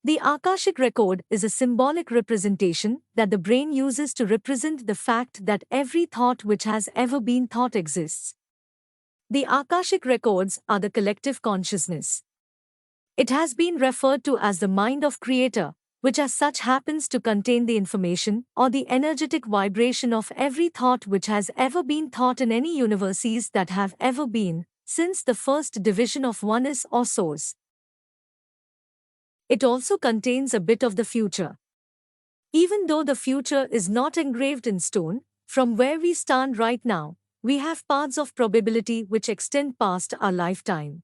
The Akashic record is a symbolic representation that the brain uses to represent the fact that every thought which has ever been thought exists. The Akashic records are the collective consciousness. It has been referred to as the mind of Creator, which as such happens to contain the information or the energetic vibration of every thought which has ever been thought in any universes that have ever been, since the first division of oneness or source. It also contains a bit of the future. Even though the future is not engraved in stone, from where we stand right now, we have paths of probability which extend past our lifetime.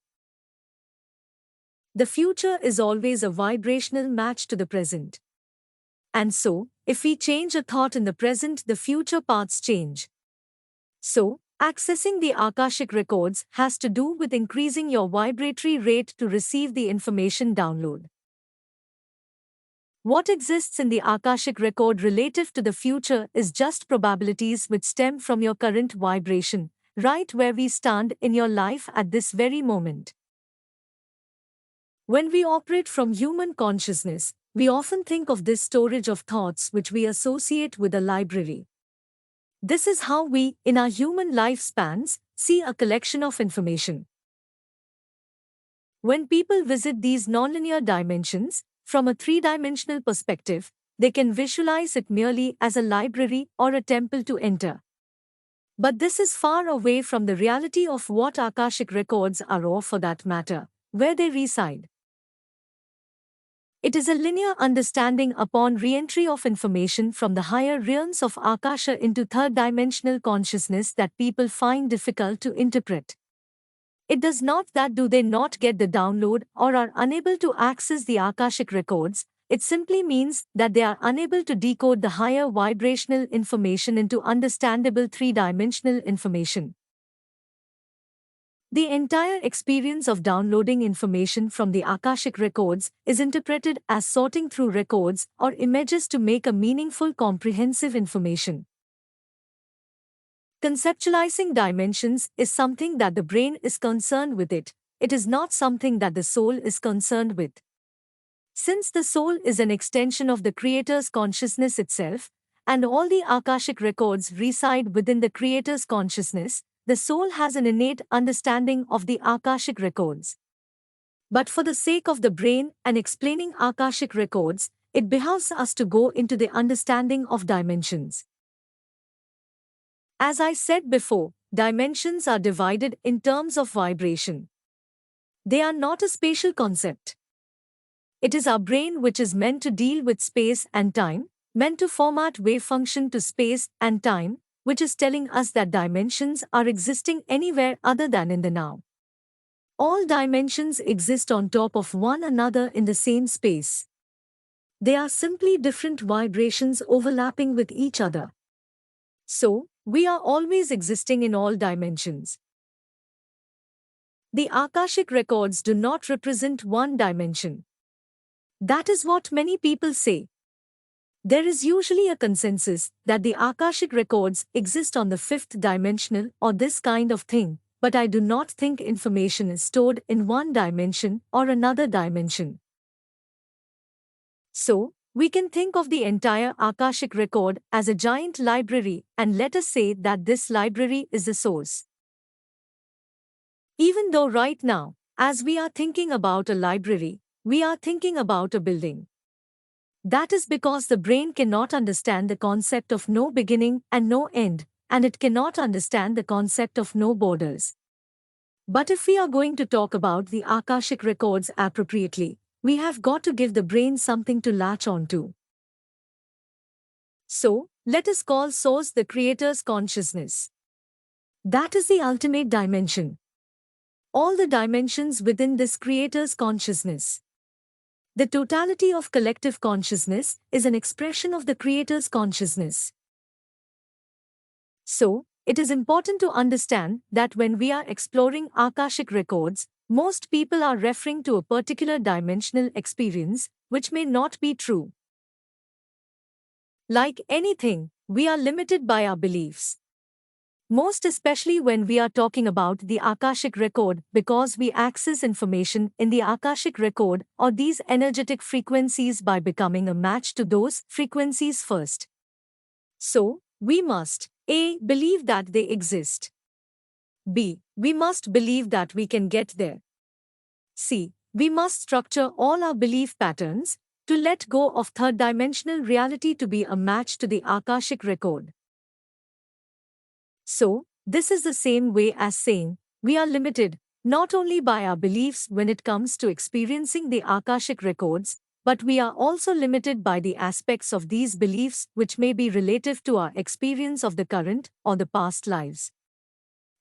The future is always a vibrational match to the present. And so, if we change a thought in the present, the future paths change. So, accessing the Akashic records has to do with increasing your vibratory rate to receive the information download. What exists in the Akashic record relative to the future is just probabilities which stem from your current vibration, right where we stand in your life at this very moment. When we operate from human consciousness, we often think of this storage of thoughts which we associate with a library. This is how we, in our human lifespans, see a collection of information. When people visit these nonlinear dimensions, from a three-dimensional perspective, they can visualize it merely as a library or a temple to enter. But this is far away from the reality of what Akashic records are, or for that matter, where they reside. It is a linear understanding upon re-entry of information from the higher realms of Akasha into third-dimensional consciousness that people find difficult to interpret. It does not that do they not get the download or are unable to access the Akashic records, it simply means that they are unable to decode the higher vibrational information into understandable three-dimensional information. The entire experience of downloading information from the Akashic records is interpreted as sorting through records or images to make a meaningful, comprehensive information. Conceptualizing dimensions is something that the brain is concerned with it is not something that the soul is concerned with. Since the soul is an extension of the Creator's consciousness itself, and all the Akashic records reside within the Creator's consciousness, the soul has an innate understanding of the Akashic records. But for the sake of the brain and explaining Akashic records, it behooves us to go into the understanding of dimensions. As I said before, dimensions are divided in terms of vibration. They are not a spatial concept. It is our brain which is meant to deal with space and time, meant to format wave function to space and time, which is telling us that dimensions are existing anywhere other than in the now. All dimensions exist on top of one another in the same space. They are simply different vibrations overlapping with each other. So, we are always existing in all dimensions. The Akashic records do not represent one dimension. That is what many people say. There is usually a consensus that the Akashic records exist on the fifth dimensional or this kind of thing, but I do not think information is stored in one dimension or another dimension. So, we can think of the entire Akashic record as a giant library, and let us say that this library is the source. Even though right now, as we are thinking about a library, we are thinking about a building. That is because the brain cannot understand the concept of no beginning and no end, and it cannot understand the concept of no borders. But if we are going to talk about the Akashic records appropriately, we have got to give the brain something to latch onto. So, let us call Source the Creator's consciousness. That is the ultimate dimension. All the dimensions within this Creator's consciousness. The totality of collective consciousness is an expression of the Creator's consciousness. So, it is important to understand that when we are exploring Akashic records, most people are referring to a particular dimensional experience, which may not be true. Like anything, we are limited by our beliefs. most especially when we are talking about the Akashic record, because we access information in the Akashic record or these energetic frequencies by becoming a match to those frequencies first. So, we must A. Believe that they exist. B. We must believe that we can get there. C. We must structure all our belief patterns to let go of third-dimensional reality to be a match to the Akashic record. So, this is the same way as saying, we are limited, not only by our beliefs when it comes to experiencing the Akashic records, but we are also limited by the aspects of these beliefs which may be relative to our experience of the current or the past lives.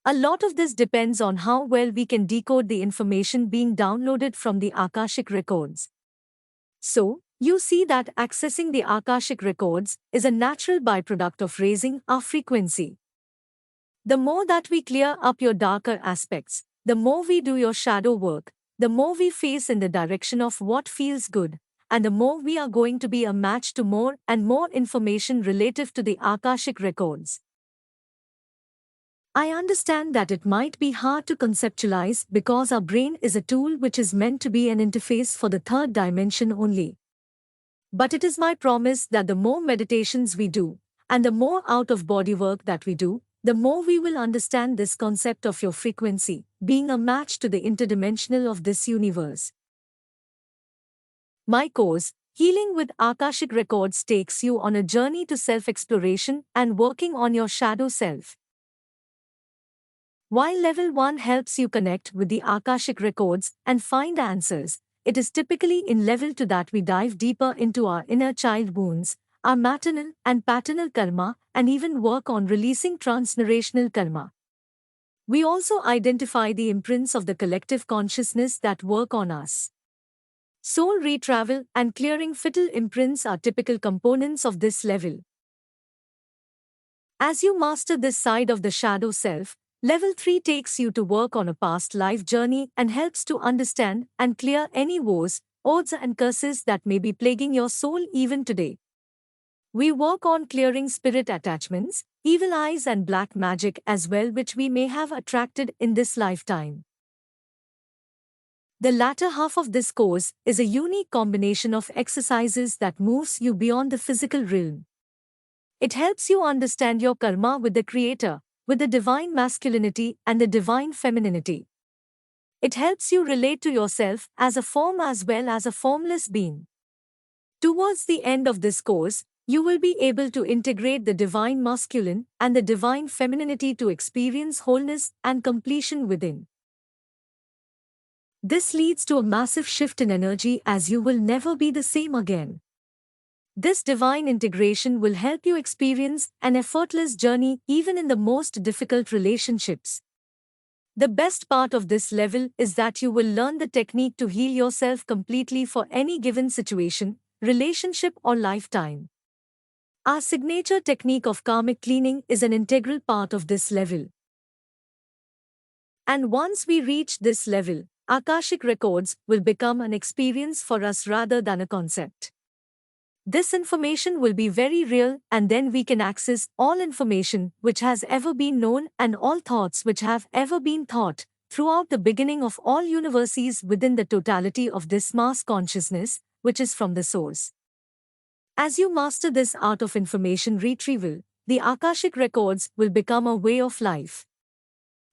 A lot of this depends on how well we can decode the information being downloaded from the Akashic records. So, you see that accessing the Akashic records is a natural byproduct of raising our frequency. The more that we clear up your darker aspects, the more we do your shadow work, the more we face in the direction of what feels good, and the more we are going to be a match to more and more information relative to the Akashic records. I understand that it might be hard to conceptualize because our brain is a tool which is meant to be an interface for the third dimension only. But it is my promise that the more meditations we do, and the more out-of-body work that we do, the more we will understand this concept of your frequency, being a match to the interdimensional of this universe. My course, Healing with Akashic Records, takes you on a journey to self-exploration and working on your shadow self. While Level 1 helps you connect with the Akashic records and find answers, it is typically in Level 2 that we dive deeper into our inner child wounds, our maternal and paternal karma, and even work on releasing transgenerational karma. We also identify the imprints of the collective consciousness that work on us. Soul retravel and clearing fetal imprints are typical components of this level. As you master this side of the shadow self, Level 3 takes you to work on a past life journey and helps to understand and clear any woes, odds and curses that may be plaguing your soul even today. We work on clearing spirit attachments, evil eyes and black magic as well, which we may have attracted in this lifetime. The latter half of this course is a unique combination of exercises that moves you beyond the physical realm. It helps you understand your karma with the Creator, with the divine masculinity and the divine femininity. It helps you relate to yourself as a form as well as a formless being. Towards the end of this course, you will be able to integrate the divine masculine and the divine femininity to experience wholeness and completion within. This leads to a massive shift in energy as you will never be the same again. This divine integration will help you experience an effortless journey even in the most difficult relationships. The best part of this level is that you will learn the technique to heal yourself completely for any given situation, relationship or lifetime. Our signature technique of karmic cleaning is an integral part of this level. And once we reach this level, Akashic records will become an experience for us rather than a concept. This information will be very real, and then we can access all information which has ever been known and all thoughts which have ever been thought throughout the beginning of all universes within the totality of this mass consciousness, which is from the source. As you master this art of information retrieval, the Akashic records will become a way of life.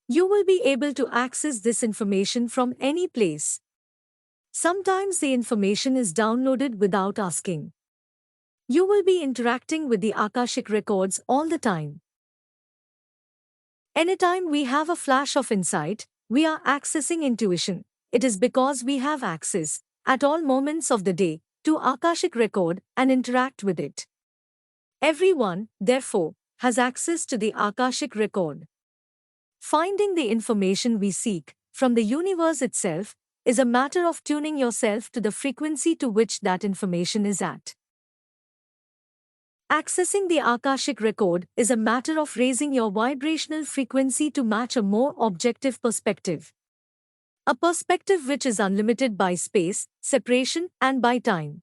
You will be able to access this information from any place. Sometimes the information is downloaded without asking. You will be interacting with the Akashic records all the time. Anytime we have a flash of insight, we are accessing intuition. It is because we have access, at all moments of the day, to Akashic record and interact with it. Everyone, therefore, has access to the Akashic record. Finding the information we seek from the universe itself is a matter of tuning yourself to the frequency to which that information is at. Accessing the Akashic record is a matter of raising your vibrational frequency to match a more objective perspective. A perspective which is unlimited by space, separation, and by time.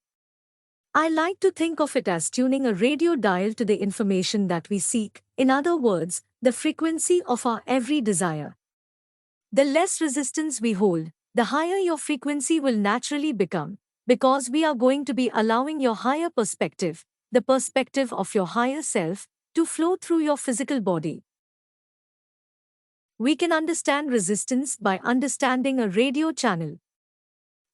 I like to think of it as tuning a radio dial to the information that we seek, in other words, the frequency of our every desire. The less resistance we hold, the higher your frequency will naturally become, because we are going to be allowing your higher perspective, the perspective of your higher self, to flow through your physical body. We can understand resistance by understanding a radio channel.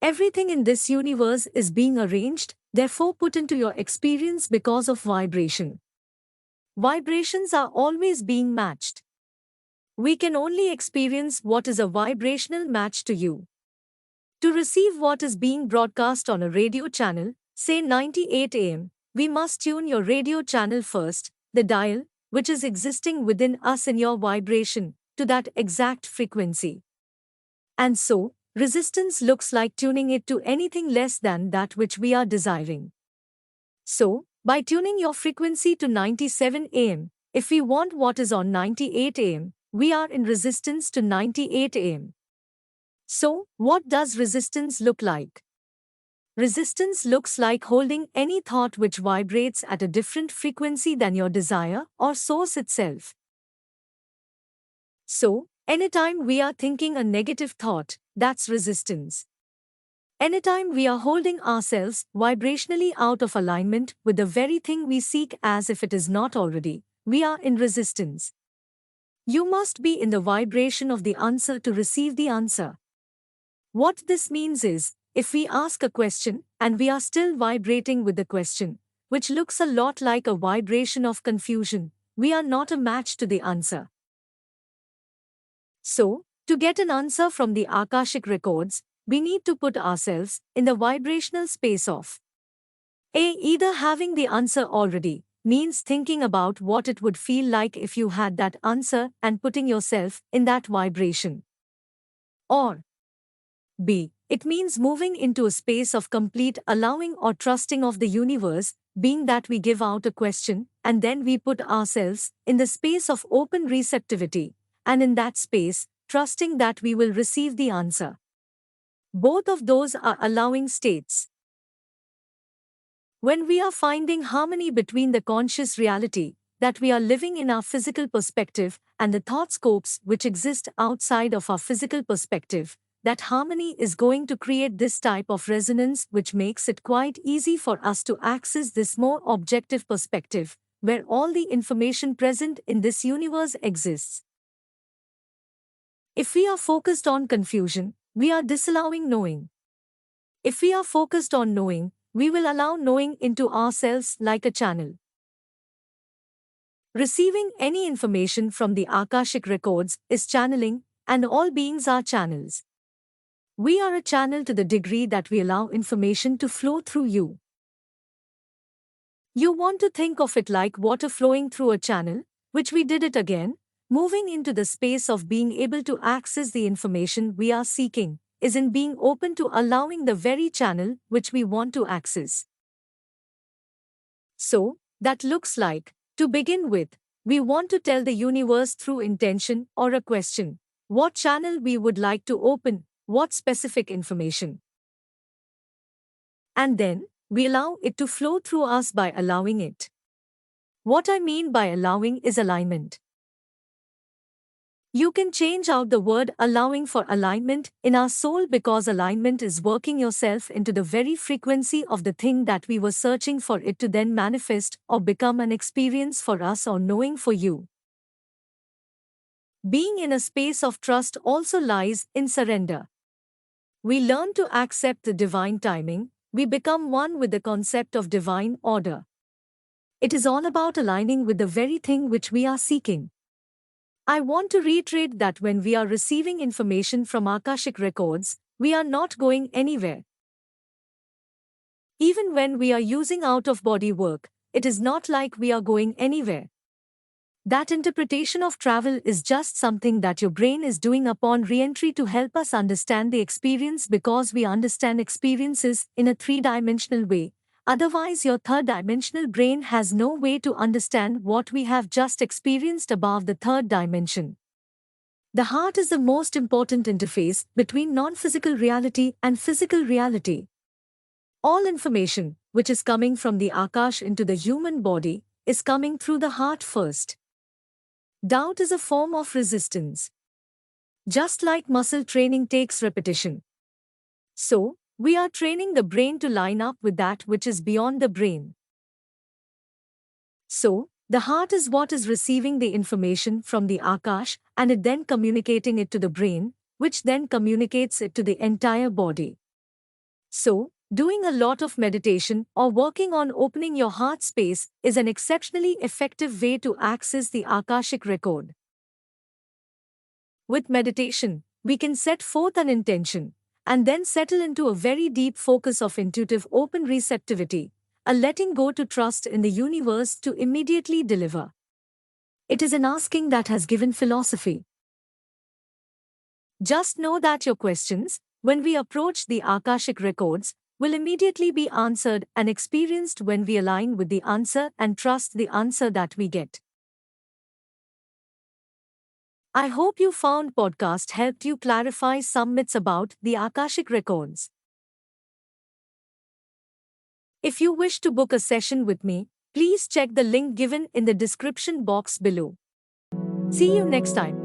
Everything in this universe is being arranged, therefore put into your experience because of vibration. Vibrations are always being matched. We can only experience what is a vibrational match to you. To receive what is being broadcast on a radio channel, say 98 AM, we must tune your radio channel first, the dial, which is existing within us in your vibration, to that exact frequency. And so, resistance looks like tuning it to anything less than that which we are desiring. So, by tuning your frequency to 97 AM, if we want what is on 98 AM, we are in resistance to 98 AM. So, what does resistance look like? Resistance looks like holding any thought which vibrates at a different frequency than your desire or source itself. So, anytime we are thinking a negative thought, that's resistance. Anytime we are holding ourselves vibrationally out of alignment with the very thing we seek as if it is not already, we are in resistance. You must be in the vibration of the answer to receive the answer. What this means is, if we ask a question and we are still vibrating with the question, which looks a lot like a vibration of confusion, we are not a match to the answer. So, to get an answer from the Akashic records, we need to put ourselves in the vibrational space of either having the answer already, means thinking about what it would feel like if you had that answer and putting yourself in that vibration. Or B. It means moving into a space of complete allowing or trusting of the universe, being that we give out a question and then we put ourselves in the space of open receptivity, and in that space, trusting that we will receive the answer. Both of those are allowing states. When we are finding harmony between the conscious reality that we are living in our physical perspective and the thought scopes which exist outside of our physical perspective, that harmony is going to create this type of resonance which makes it quite easy for us to access this more objective perspective, where all the information present in this universe exists. If we are focused on confusion, we are disallowing knowing. If we are focused on knowing, we will allow knowing into ourselves like a channel. Receiving any information from the Akashic records is channeling, and all beings are channels. We are a channel to the degree that we allow information to flow through you. You want to think of it like water flowing through a channel, which we did it again, moving into the space of being able to access the information we are seeking, is in being open to allowing the very channel which we want to access. So, that looks like, to begin with, we want to tell the universe through intention or a question, what channel we would like to open, what specific information. And then, we allow it to flow through us by allowing it. What I mean by allowing is alignment. You can change out the word allowing for alignment in our soul, because alignment is working yourself into the very frequency of the thing that we were searching for it to then manifest or become an experience for us or knowing for you. Being in a space of trust also lies in surrender. We learn to accept the divine timing, we become one with the concept of divine order. It is all about aligning with the very thing which we are seeking. I want to reiterate that when we are receiving information from Akashic records, we are not going anywhere. Even when we are using out-of-body work, it is not like we are going anywhere. That interpretation of travel is just something that your brain is doing upon re-entry to help us understand the experience, because we understand experiences in a three-dimensional way. Otherwise, your third-dimensional brain has no way to understand what we have just experienced above the third dimension. The heart is the most important interface between non-physical reality and physical reality. All information, which is coming from the Akash into the human body, is coming through the heart first. Doubt is a form of resistance. Just like muscle training takes repetition. So, we are training the brain to line up with that which is beyond the brain. So, the heart is what is receiving the information from the Akash and it then communicating it to the brain, which then communicates it to the entire body. So, doing a lot of meditation or working on opening your heart space is an exceptionally effective way to access the Akashic record. With meditation, we can set forth an intention and then settle into a very deep focus of intuitive open receptivity, a letting go to trust in the universe to immediately deliver. It is an asking that has given philosophy. Just know that your questions, when we approach the Akashic records, will immediately be answered and experienced when we align with the answer and trust the answer that we get. I hope you found podcast helped you clarify some myths about the Akashic records. If you wish to book a session with me, please check the link given in the description box below. See you next time.